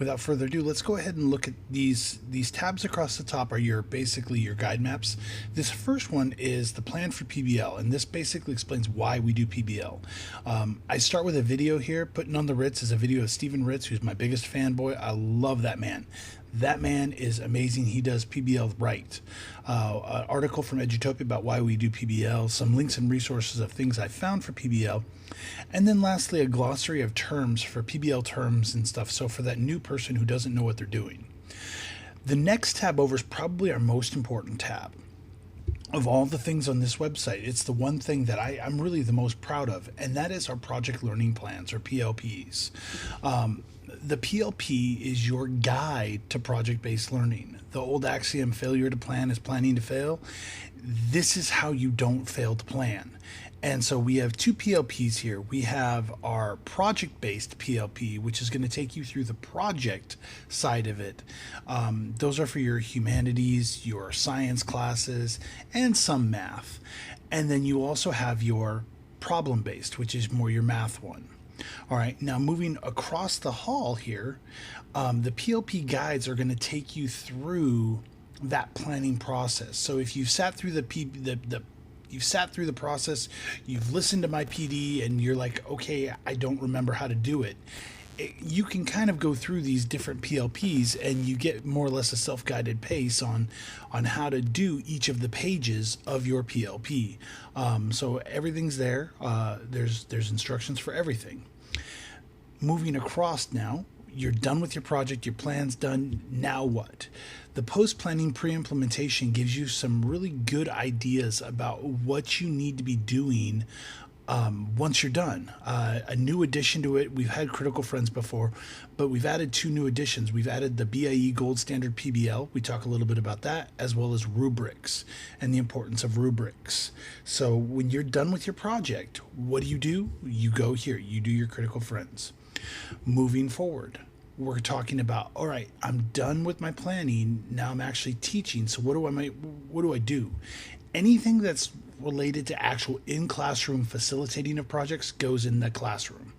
without further ado, let's go ahead and look at these tabs across the top are basically your guide maps. This first one is the plan for PBL, and this basically explains why we do PBL. I start with a video here. Putting on the Ritz is a video of Stephen Ritz, who's my biggest fanboy. I love that man. That man is amazing. He does PBL right. An article from Edutopia about why we do PBL, some links and resources of things I found for PBL, and then lastly a glossary of terms for PBL terms and stuff, so for that new person who doesn't know what they're doing. The next tab over is probably our most important tab. Of all the things on this website, it's the one thing that I'm really the most proud of, and that is our project learning plans, or PLPs. The PLP is your guide to project-based learning. The old axiom, failure to plan is planning to fail. This is how you don't fail to plan. And so we have two PLPs here. We have our project-based PLP, which is going to take you through the project side of it. Those are for your humanities, your science classes, and some math. And then you also have your problem-based, which is more your math one. All right, now moving across the hall here, the PLP guides are going to take you through that planning process. So if you've sat through you've sat through the process, you've listened to my PD, and you're like, okay, I don't remember how to do it. You can kind of go through these different PLPs and you get more or less a self-guided pace on how to do each of the pages of your PLP. So everything's there. There's instructions for everything. Moving across now, you're done with your project, your plan's done, now what? The post-planning pre-implementation gives you some really good ideas about what you need to be doing once you're done. A new addition to it, we've had Critical Friends before, but we've added two new additions. We've added the BIE Gold Standard PBL. We talk a little bit about that, as well as rubrics and the importance of rubrics. So when you're done with your project, what do? You go here, you do your Critical Friends. Moving forward, we're talking about, all right, I'm done with my planning. Now I'm actually teaching. So what do I do? Anything that's related to actual in-classroom facilitating of projects goes in the classroom.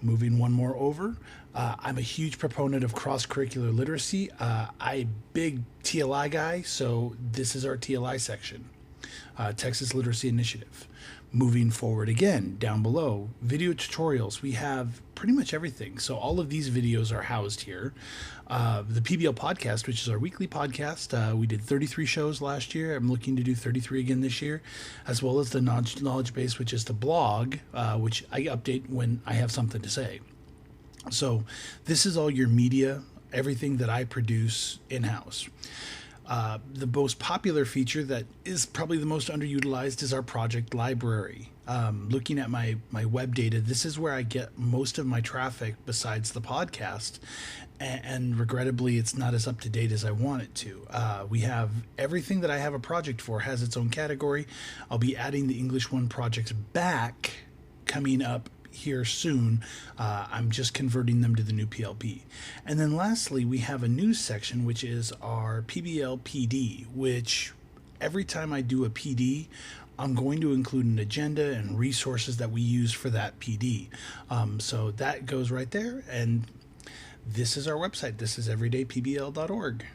Moving one more over, I'm a huge proponent of cross-curricular literacy. I'm a big TLI guy, so this is our TLI section, Texas Literacy Initiative. Moving forward again, down below, video tutorials. We have pretty much everything. So all of these videos are housed here. The PBL podcast, which is our weekly podcast. We did 33 shows last year. I'm looking to do 33 again this year, as well as the knowledge base, which is the blog, which I update when I have something to say. So this is all your media, everything that I produce in-house. The most popular feature that is probably the most underutilized is our project library. Looking at my web data, this is where I get most of my traffic besides the podcast. And regrettably, it's not as up to date as I want it to. We have everything that I have a project for has its own category. I'll be adding the English 1 projects back coming up here soon. I'm just converting them to the new PLP. And then lastly, we have a news section, which is our PBL PD, which every time I do a PD, I'm going to include an agenda and resources that we use for that PD. So that goes right there. And this is our website. This is everydaypbl.org.